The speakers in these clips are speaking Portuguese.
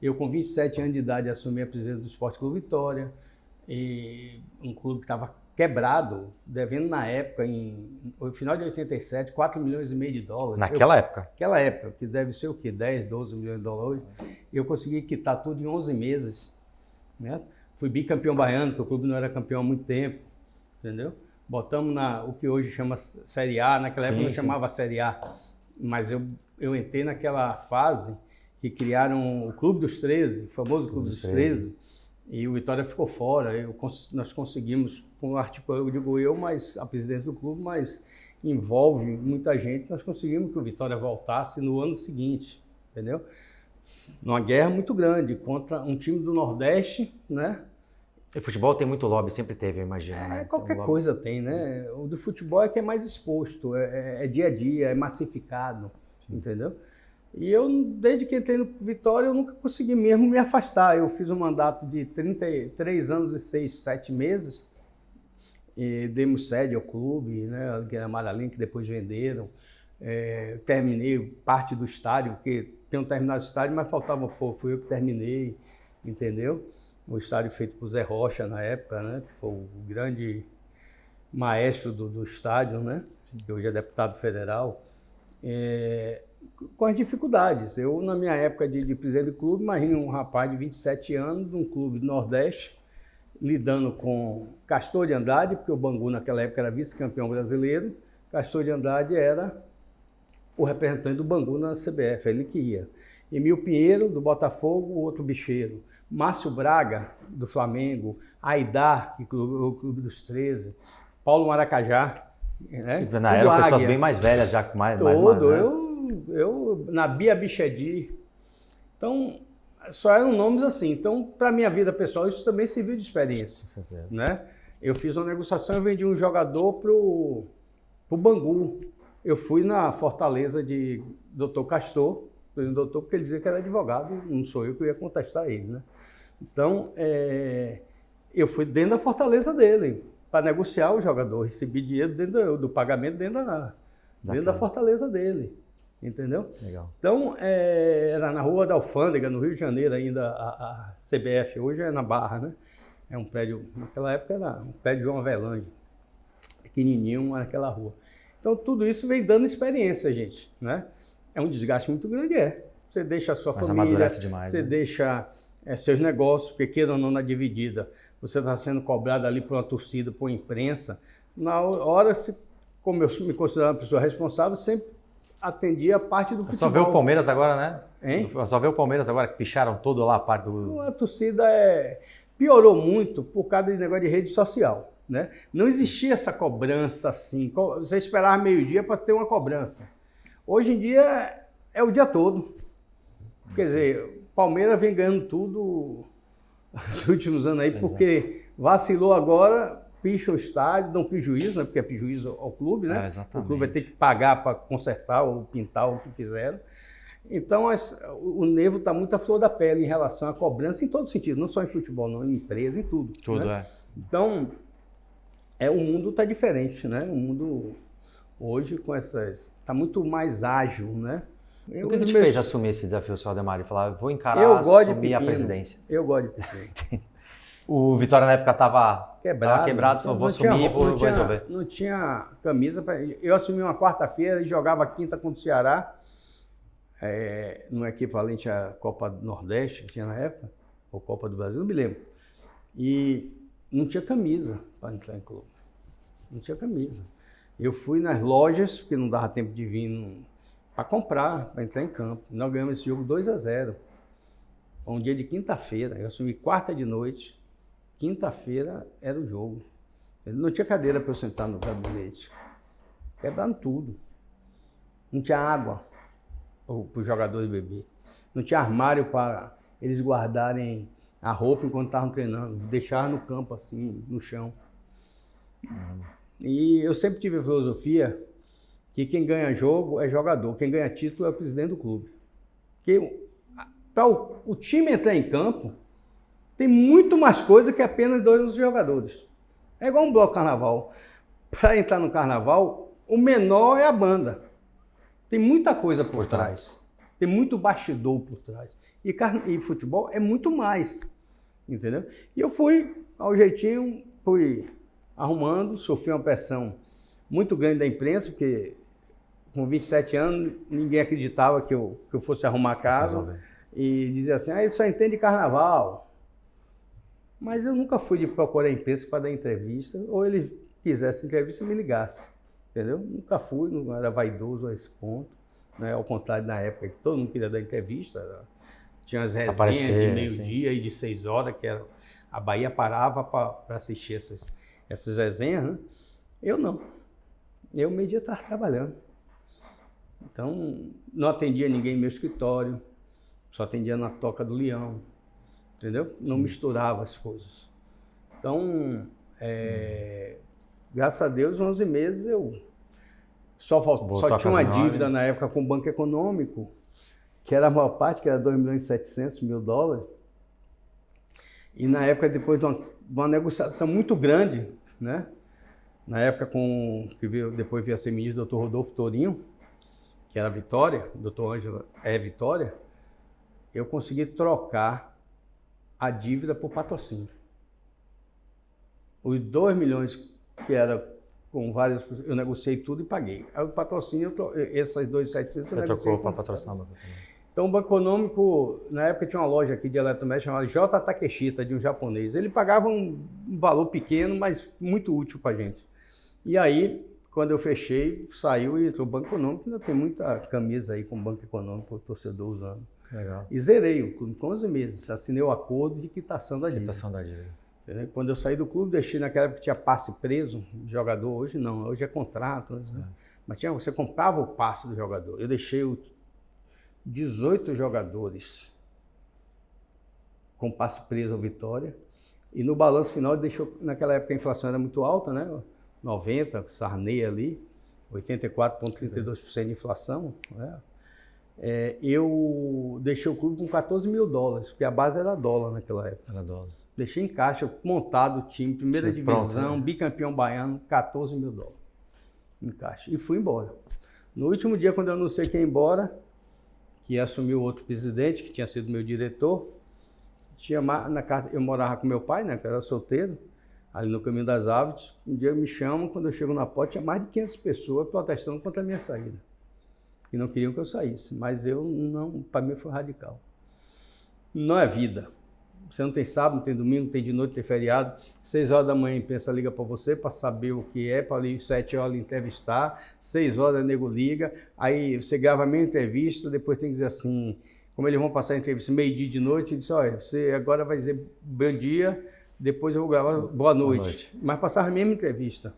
Eu, com 27 anos de idade, assumi a presidência do Esporte Clube Vitória, e um clube que estava quebrado, devendo na época, no final de 87, 4 milhões e meio de dólares. Naquela época? Naquela época, que deve ser o quê? 10, 12 milhões de dólares hoje. Eu consegui quitar tudo em 11 meses. Né? Fui bicampeão baiano, porque o clube não era campeão há muito tempo. Entendeu? Botamos o que hoje chama Série A, naquela época não chamava Série A. Mas eu entrei naquela fase que criaram o Clube dos 13, o famoso Clube dos 13, e o Vitória ficou fora. Nós conseguimos, com o artigo, eu digo eu, mas a presidência do clube, mas envolve muita gente, nós conseguimos que o Vitória voltasse no ano seguinte, entendeu? Numa guerra muito grande contra um time do Nordeste, né? E futebol tem muito lobby, sempre teve, eu imagino. Né? Qualquer coisa tem, né? O do futebol é que é mais exposto, é dia a dia, é massificado, entendeu? E eu, desde que entrei no Vitória, eu nunca consegui mesmo me afastar. Eu fiz um mandato de 33 anos e 6, 7 meses, e demos sede ao clube, né? Que era Amarelinho, que depois venderam. Terminei parte do estádio, porque tinham terminado o estádio, mas faltava pouco, fui eu que terminei, entendeu? O estádio feito por Zé Rocha na época, né? Que foi o grande maestro do estádio, né? Que hoje é deputado federal. Com as dificuldades. Eu, na minha época de presidente do clube, imagino um rapaz de 27 anos, de um clube do Nordeste, lidando com Castor de Andrade, porque o Bangu naquela época era vice-campeão brasileiro. Castor de Andrade era o representante do Bangu na CBF, ele que ia. Emil Pinheiro, do Botafogo, o outro bicheiro. Márcio Braga, do Flamengo. Aidar, o Clube dos 13. Paulo Maracajá. Né? Na era, pessoas bem mais velhas, já com mais... Eu na Bia Bichedi. Então, só eram nomes assim. Então, para a minha vida pessoal, isso também serviu de experiência. Né? Eu fiz uma negociação, eu vendi um jogador pro Bangu. Eu fui na Fortaleza de Dr. Castor, doutor, porque ele dizia que era advogado, não sou eu que ia contestar ele. Né? Então, eu fui dentro da Fortaleza dele, para negociar o jogador, recebi dinheiro dentro do pagamento dentro da Fortaleza dele. Entendeu? Legal. Então, era na Rua da Alfândega, no Rio de Janeiro ainda, a CBF, hoje é na Barra, né? É um prédio, naquela época era um prédio de João Avelange, pequenininho naquela rua. Então, tudo isso vem dando experiência, gente, né? É um desgaste muito grande, Você deixa a sua família, amadurece demais, você deixa seus negócios, porque queira ou não na dividida, você está sendo cobrado ali por uma torcida, por uma imprensa. Na hora, como eu me considero uma pessoa responsável, sempre atendia a parte do futebol. Só vê o Palmeiras agora, né? Hein? Só vê o Palmeiras agora, que picharam todo lá a parte do... A torcida piorou muito por causa de negócio de rede social, né? Não existia essa cobrança assim. Você esperava meio-dia para ter uma cobrança. Hoje em dia é o dia todo. Quer dizer, o Palmeiras vem ganhando tudo nos últimos anos aí, porque vacilou agora... Picha o estádio, dão prejuízo, né? Porque é prejuízo ao clube, né? O clube vai ter que pagar para consertar ou pintar o que fizeram. Então, o nervo está muito à flor da pele em relação à cobrança em todo sentido, não só em futebol, não, em empresa, em tudo. Tudo, né? Então, o mundo está diferente, né? O mundo hoje está muito mais ágil, né? O que te fez assumir esse desafio, seu Ademar, e falar, vou encarar, assumir a presidência? Eu gosto de pepino. O Vitória na época estava quebrado, falou, vou assumir e vou resolver. Não tinha camisa. Eu assumi uma quarta-feira e jogava quinta contra o Ceará, no equivalente à Copa do Nordeste, que tinha na época, ou Copa do Brasil, não me lembro. E não tinha camisa para entrar em clube. Não tinha camisa. Eu fui nas lojas, porque não dava tempo de vir para comprar, para entrar em campo. Nós ganhamos esse jogo 2-0. Foi um dia de quinta-feira. Eu assumi quarta de noite. Quinta-feira era o jogo. Não tinha cadeira para eu sentar no gabinete. Quebraram tudo. Não tinha água para os jogadores beber. Não tinha armário para eles guardarem a roupa enquanto estavam treinando. Deixaram no campo assim, no chão. E eu sempre tive a filosofia que quem ganha jogo é jogador, quem ganha título é o presidente do clube. Porque para o time entrar em campo, tem muito mais coisa que apenas 2 jogadores. É igual um bloco carnaval. Para entrar no carnaval, o menor é a banda. Tem muita coisa por trás. Tem muito bastidor por trás. E futebol é muito mais, entendeu? E eu fui, ao jeitinho, fui arrumando, sofri uma pressão muito grande da imprensa, porque com 27 anos ninguém acreditava que eu fosse arrumar a casa. E dizia assim, ele só entende carnaval. Mas eu nunca fui de procurar a imprensa para dar entrevista, ou ele quisesse entrevista, me ligasse, entendeu? Nunca fui, não era vaidoso a esse ponto, né? Ao contrário da época que todo mundo queria dar entrevista, tinha as resenhas de meio-dia e de 6 horas, que era, a Bahia parava para assistir essas resenhas, né? Eu não, eu meio-dia estava trabalhando, então não atendia ninguém no meu escritório, só atendia na Toca do Leão, entendeu? Não misturava as coisas. Então, graças a Deus, 11 meses eu só tinha uma dívida na época com o Banco Econômico, que era a maior parte, que era 2.700.000 dólares. E na época, depois de uma negociação muito grande, né? Na época depois veio a ser ministro, o Dr. Rodolfo Torinho, que era Vitória, o Dr. Ângelo Vitória, eu consegui trocar a dívida por patrocínio. Os 2 milhões que era com vários, eu negociei tudo e paguei. Aí o patrocínio, essas 2.700 eu negociei para patrocinar. Então o Banco Econômico, na época tinha uma loja aqui de eletrodoméstico chamada J. Takeshita, de um japonês. Ele pagava um valor pequeno, mas muito útil para a gente. E aí, quando eu fechei, saiu e entrou o Banco Econômico. Ainda tem muita camisa aí com o Banco Econômico, o torcedor usando. Legal. E zerei o clube com 11 meses, assinei o acordo de quitação da dívida. Quando eu saí do clube, deixei naquela época que tinha passe preso de jogador, hoje não, hoje é contrato. Né? Mas você comprava o passe do jogador. Eu deixei 18 jogadores com passe preso ao Vitória, e no balanço final ele deixou, naquela época a inflação era muito alta, né? 90, Sarney ali, 84,32% de inflação, né? Eu deixei o clube com 14 mil dólares, porque a base era dólar naquela época. Era dólar. Deixei em caixa, montado o time, primeira divisão, pronto, bicampeão baiano, 14 mil dólares em caixa. E fui embora. No último dia, quando eu anunciei que ia embora, que assumiu outro presidente, que tinha sido meu diretor, eu morava com meu pai, né, que era solteiro, ali no Caminho das Aves. Um dia me chamam, quando eu chego na porta, tinha mais de 500 pessoas protestando contra a minha saída. E não queriam que eu saísse, mas eu não, para mim foi radical. Não é vida. Você não tem sábado, não tem domingo, não tem de noite, não tem feriado. 6 horas da manhã a imprensa liga para você para saber o que é, para ali 7 horas entrevistar, 6 horas a nego liga, aí você grava a minha entrevista, depois tem que dizer assim, como eles vão passar a entrevista meio-dia de noite, diz, olha, você agora vai dizer bom dia, depois eu vou gravar boa noite. Mas passava a mesma entrevista,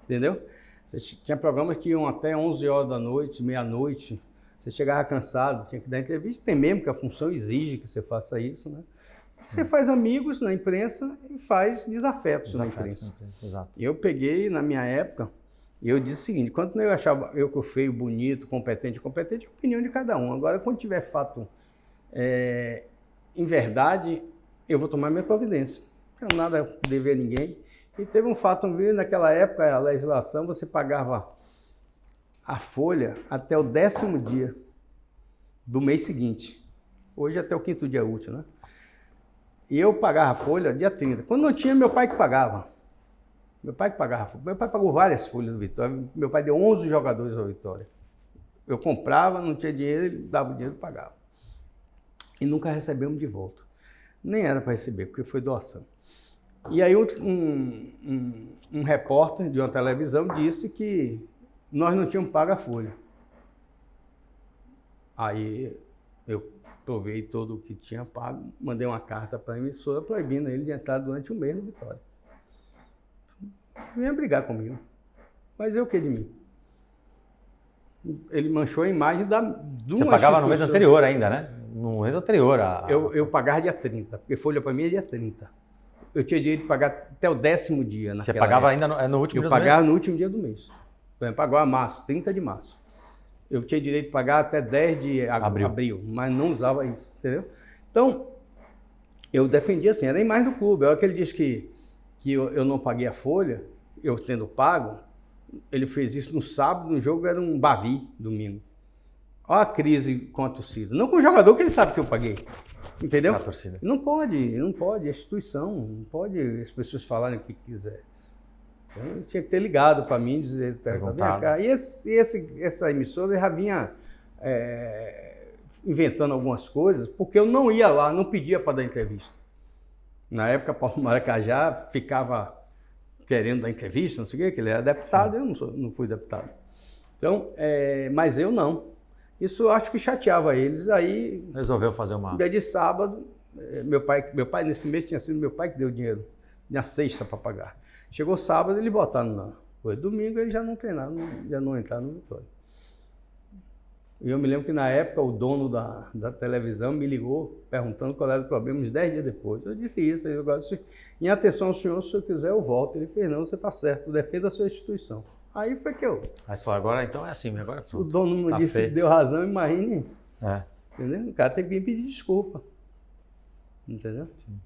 entendeu? Você tinha programas que iam até 11 horas da noite, meia-noite, você chegava cansado, tinha que dar entrevista, tem mesmo que a função exige que você faça isso, né? Você faz amigos na imprensa e faz desafetos na imprensa. Exato. Eu peguei, na minha época, e eu disse o seguinte, quando eu achava eu que eu feio, bonito, competente, é a opinião de cada um. Agora, quando tiver fato em verdade, eu vou tomar minha providência. Não tenho nada a dever a ninguém. E teve um fato, naquela época, a legislação, você pagava a folha até o 10º dia do mês seguinte. Hoje até o 5º dia útil, né? E eu pagava a folha dia 30. Quando não tinha, meu pai que pagava. Meu pai pagou várias folhas do Vitória. Meu pai deu 11 jogadores ao Vitória. Eu comprava, não tinha dinheiro, ele dava o dinheiro e pagava. E nunca recebemos de volta. Nem era para receber, porque foi doação. E aí um repórter de uma televisão disse que nós não tínhamos pago a folha. Aí eu provei todo o que tinha pago, mandei uma carta para a emissora proibindo ele de entrar durante um mês no Vitória. Vinha brigar comigo. Mas eu o que de mim? Ele manchou a imagem de uma Você pagava no mês anterior ainda, né? No mês anterior. Eu pagava dia 30, porque folha para mim é dia 30. Eu tinha direito de pagar até o 10º dia. Você pagava ainda no último dia do mês? Eu pagava no último dia do mês. Por exemplo, pagava março, 30 de março. Eu tinha direito de pagar até 10 de abril, mas não usava isso, entendeu? Então, eu defendia assim, era a imagem do clube. A hora que ele disse que eu não paguei a folha, eu tendo pago, ele fez isso no sábado, no jogo era um Bavi, domingo. Olha a crise com a torcida. Não com o jogador, que ele sabe que eu paguei. Entendeu? A torcida. Não pode. A instituição, não pode as pessoas falarem o que quiser. Então, ele tinha que ter ligado para mim, dizer, perguntar. Cá. E essa emissora já vinha inventando algumas coisas, porque eu não ia lá, não pedia para dar entrevista. Na época, Paulo Maracajá ficava querendo dar entrevista, não sei o quê, que ele era deputado, eu não fui deputado. Então, mas eu não. Isso eu acho que chateava eles. Aí resolveu fazer uma... Dia de sábado, meu pai nesse mês tinha sido meu pai que deu dinheiro, minha sexta para pagar. Chegou sábado, eles botaram na... Foi domingo, eles já não treinaram, já não entraram no Vitória. E eu me lembro que na época o dono da televisão me ligou perguntando qual era o problema uns 10 dias depois. Eu disse isso, eu disse, em atenção ao senhor, se eu quiser eu volto. Ele fez, não, você está certo, defenda a sua instituição. Aí foi que eu... Mas foi agora, então é assim, agora o dono me disse que deu razão, imagine. É. Entendeu? O cara tem que vir pedir desculpa. Entendeu? Sim.